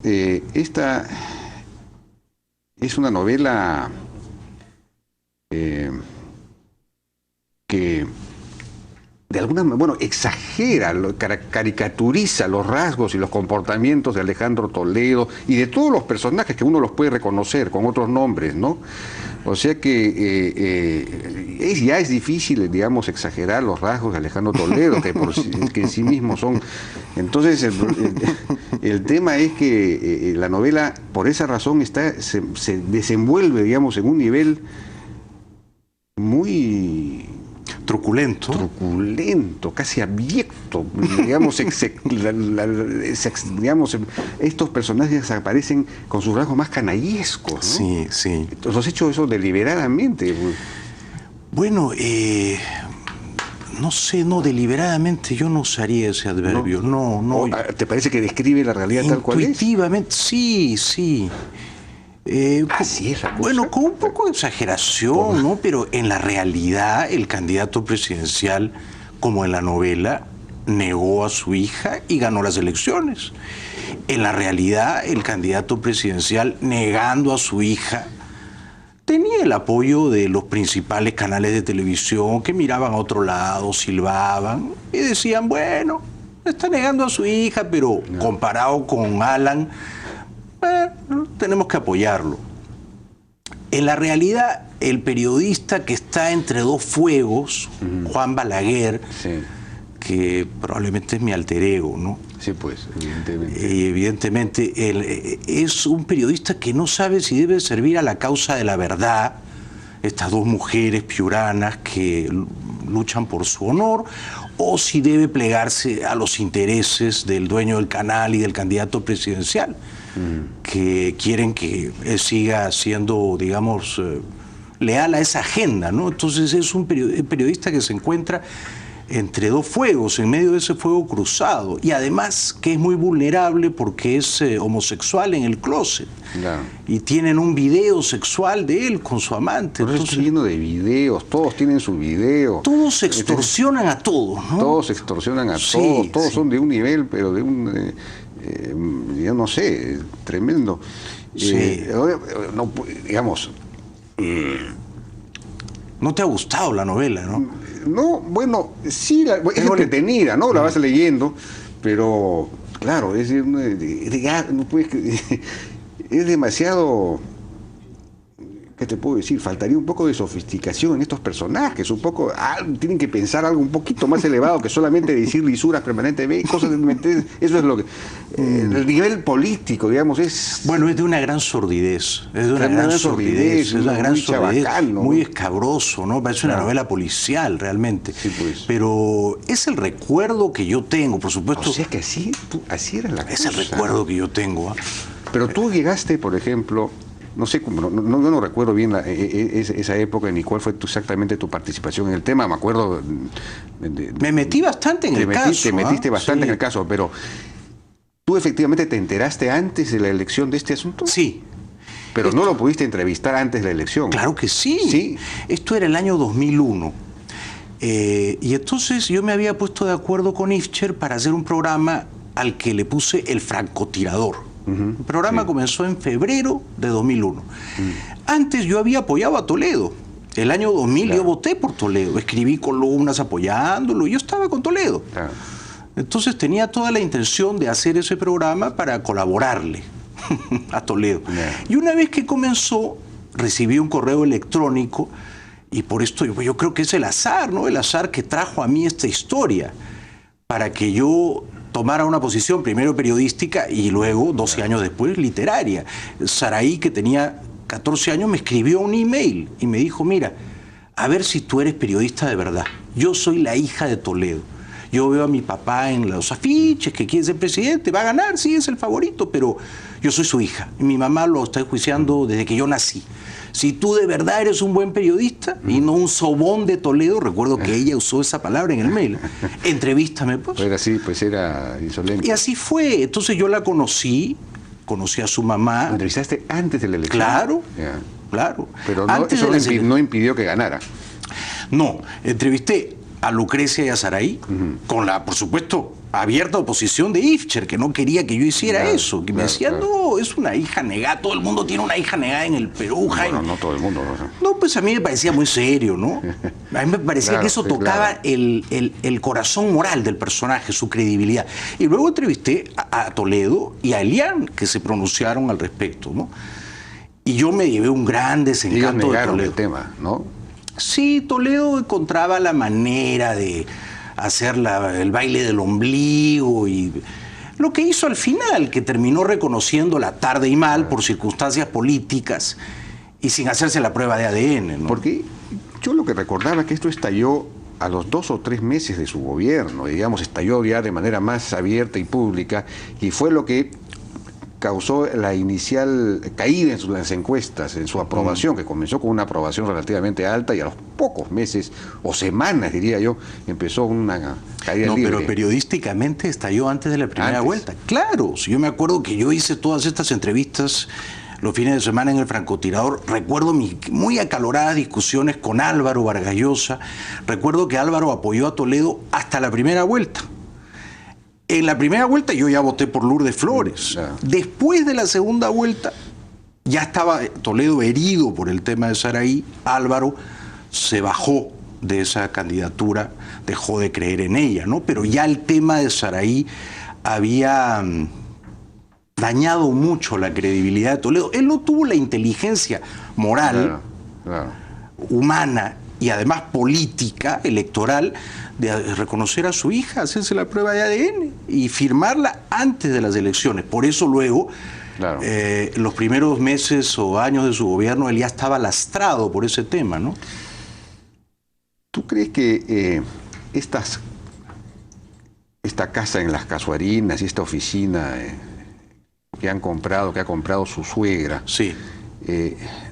esta es una novela que de alguna manera, bueno, exagera, caricaturiza los rasgos y los comportamientos de Alejandro Toledo y de todos los personajes que uno los puede reconocer con otros nombres, ¿no? O sea que ya es difícil, digamos, exagerar los rasgos de Alejandro Toledo, que en sí mismos son. Entonces, el tema es que la novela, por esa razón, se desenvuelve, digamos, en un nivel muy truculento, casi abyecto, digamos, digamos, estos personajes aparecen con sus rasgos más canallescos, ¿no? Sí, sí. ¿Los has hecho eso deliberadamente? Bueno, no sé, no, deliberadamente yo no usaría ese adverbio, no. ¿Te parece que describe la realidad tal cual es? Intuitivamente, sí. Así es la cosa. Bueno, con un poco de exageración, ¿no? Pero en la realidad, el candidato presidencial, como en la novela, negó a su hija y ganó las elecciones. En la realidad, el candidato presidencial, negando a su hija, tenía el apoyo de los principales canales de televisión que miraban a otro lado, silbaban y decían, bueno, está negando a su hija, pero comparado con Alan, tenemos que apoyarlo. En la realidad, el periodista que está entre dos fuegos, Juan Balaguer, que probablemente es mi alter ego, ¿no? Sí, pues, evidentemente. Y evidentemente él es un periodista que no sabe si debe servir a la causa de la verdad, estas dos mujeres piuranas que luchan por su honor, o si debe plegarse a los intereses del dueño del canal y del candidato presidencial, que quieren que él siga siendo, digamos, leal a esa agenda, ¿no? Entonces es un periodista que se encuentra entre dos fuegos, en medio de ese fuego cruzado, y además que es muy vulnerable porque es homosexual en el closet. Claro. Y tienen un video sexual de él con su amante. Entonces, estoy lleno de videos, todos tienen su video. Todos extorsionan a todos, ¿no? Todos extorsionan a todos, todos son de un nivel, pero de un, yo no sé, tremendo. No, digamos... ¿No te ha gustado la novela, no? No, bueno, sí, es entretenida, ¿no? La vas leyendo, pero claro, es demasiado, ¿qué te puedo decir? Faltaría un poco de sofisticación en estos personajes, un poco, tienen que pensar algo un poquito más elevado que solamente decir lisuras permanentemente, cosas de, eso es lo que... el nivel político, digamos, es... Bueno, es de una gran sordidez, es de una gran sordidez, es una gran sordidez, chabacán, ¿no? Muy escabroso, ¿no? Parece una novela policial, realmente. Sí, pues. Pero es el recuerdo que yo tengo, por supuesto. O sea que así era la cosa. Es el recuerdo que yo tengo, ¿eh? Pero tú llegaste, por ejemplo... No sé, no recuerdo bien esa época ni cuál fue exactamente tu participación en el tema. Me acuerdo... Me metí bastante en el caso. Te metiste bastante en el caso, pero ¿tú efectivamente te enteraste antes de la elección de este asunto? Sí. Pero no lo pudiste entrevistar antes de la elección. Claro que sí. Sí. Esto era el año 2001. Y entonces yo me había puesto de acuerdo con Ifcher para hacer un programa al que le puse El Francotirador. El programa comenzó en febrero de 2001. Antes yo había apoyado a Toledo. El año 2000 yo voté por Toledo. Escribí columnas apoyándolo. Yo estaba con Toledo. Claro. Entonces tenía toda la intención de hacer ese programa para colaborarle a Toledo. Y una vez que comenzó, recibí un correo electrónico y por esto yo creo que es el azar, ¿no? El azar que trajo a mí esta historia para que yo tomara una posición primero periodística y luego, 12 años después, literaria. Saraí, que tenía 14 años, me escribió un email y me dijo, mira, a ver si tú eres periodista de verdad. Yo soy la hija de Toledo. Yo veo a mi papá en los afiches que quiere ser presidente, va a ganar, sí, es el favorito, pero yo soy su hija. Y mi mamá lo está enjuiciando desde que yo nací. Si tú de verdad eres un buen periodista y no un sobón de Toledo, recuerdo que ella usó esa palabra en el mail, entrevístame, pues. Era así, pues era insolente. Y así fue. Entonces yo la conocí a su mamá. ¿La entrevistaste antes de la elección? Claro, claro. Pero no, eso no impidió que ganara. No, entrevisté a Lucrecia y a Saraí, con la, por supuesto, abierta oposición de Ifcher, que no quería que yo hiciera eso, que me decía, no, es una hija negada, todo el mundo tiene una hija negada en el Perú, Jaime. Bueno, no todo el mundo. No, pues a mí me parecía muy serio, ¿no? A mí me parecía que eso tocaba el corazón moral del personaje, su credibilidad. Y luego entrevisté a Toledo y a Elian, que se pronunciaron al respecto, ¿no? Y yo me llevé un gran desencanto de Toledo. El tema, ¿no? Sí, Toledo encontraba la manera de hacer el baile del ombligo y lo que hizo al final, que terminó reconociéndola tarde y mal por circunstancias políticas y sin hacerse la prueba de ADN, ¿no? Porque yo lo que recordaba es que esto estalló a los 2 o 3 meses de su gobierno, digamos, estalló ya de manera más abierta y pública, y fue lo que causó la inicial caída en las encuestas, en su aprobación, que comenzó con una aprobación relativamente alta y a los pocos meses o semanas, diría yo, empezó una caída libre. Pero periodísticamente estalló antes de la primera vuelta. Claro, si yo me acuerdo que yo hice todas estas entrevistas los fines de semana en el francotirador, recuerdo mis muy acaloradas discusiones con Álvaro Vargas Llosa, recuerdo que Álvaro apoyó a Toledo hasta la primera vuelta. En la primera vuelta yo ya voté por Lourdes Flores. Después de la segunda vuelta, ya estaba Toledo herido por el tema de Saray. Álvaro se bajó de esa candidatura, dejó de creer en ella, ¿no? Pero ya el tema de Saray había dañado mucho la credibilidad de Toledo. Él no tuvo la inteligencia moral, humana y además política, electoral, de reconocer a su hija, hacerse la prueba de ADN y firmarla antes de las elecciones. Por eso luego, los primeros meses o años de su gobierno, él ya estaba lastrado por ese tema, ¿no? ¿Tú crees que esta casa en Las Casuarinas y esta oficina que ha comprado su suegra, sí,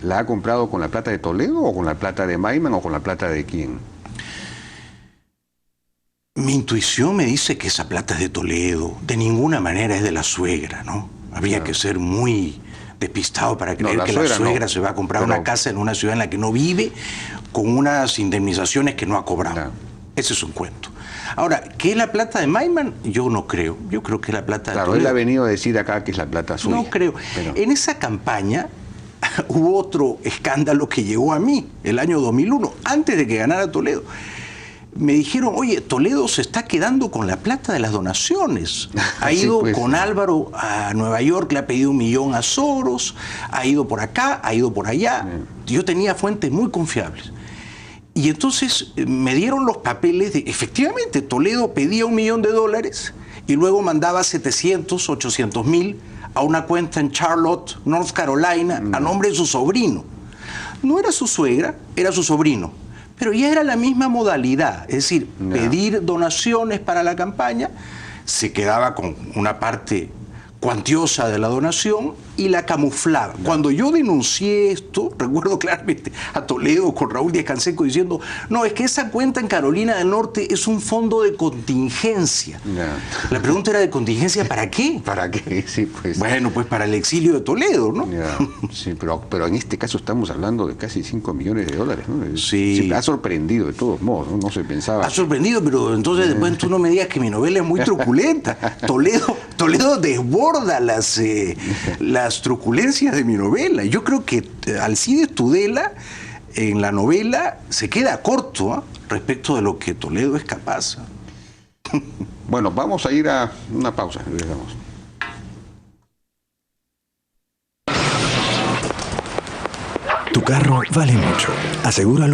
la ha comprado con la plata de Toledo o con la plata de Maiman o con la plata de quién? Mi intuición me dice que esa plata es de Toledo, de ninguna manera es de la suegra, ¿no? Habría que ser muy despistado para creer que la suegra se va a comprar una casa en una ciudad en la que no vive, con unas indemnizaciones que no ha cobrado. Ese es un cuento. Ahora, ¿qué es la plata de Maiman? Yo no creo. Yo creo que es la plata de Toledo. Él ha venido a decir acá que es la plata suya. No creo. En esa campaña hubo otro escándalo que llegó a mí, el año 2001, antes de que ganara Toledo. Me dijeron, oye, Toledo se está quedando con la plata de las donaciones. Ha ido con Álvaro a Nueva York, le ha pedido 1 millón a Soros, ha ido por acá, ha ido por allá. Yo tenía fuentes muy confiables. Y entonces me dieron los papeles de, efectivamente, Toledo pedía $1 millón y luego mandaba 700, 800 mil a una cuenta en Charlotte, North Carolina, a nombre de su sobrino. No era su suegra, era su sobrino. Pero ya era la misma modalidad, es decir, pedir donaciones para la campaña, se quedaba con una parte cuantiosa de la donación y la camuflaba. Cuando yo denuncié esto, recuerdo claramente a Toledo con Raúl Díaz Canseco diciendo, no, es que esa cuenta en Carolina del Norte es un fondo de contingencia. La pregunta era, ¿de contingencia para qué? ¿Para qué? Sí, pues. Bueno, pues para el exilio de Toledo, ¿no? Sí, pero en este caso estamos hablando de casi $5 millones, ¿no? Sí. Ha sorprendido de todos modos, ¿no? No se pensaba. Ha sorprendido, pero entonces después tú no me digas que mi novela es muy truculenta. Toledo desborda las truculencias de mi novela. Yo creo que Alcides Tudela en la novela se queda corto respecto de lo que Toledo es capaz. Bueno, vamos a ir a una pausa. Regresamos. Tu carro vale mucho. Asegúralo.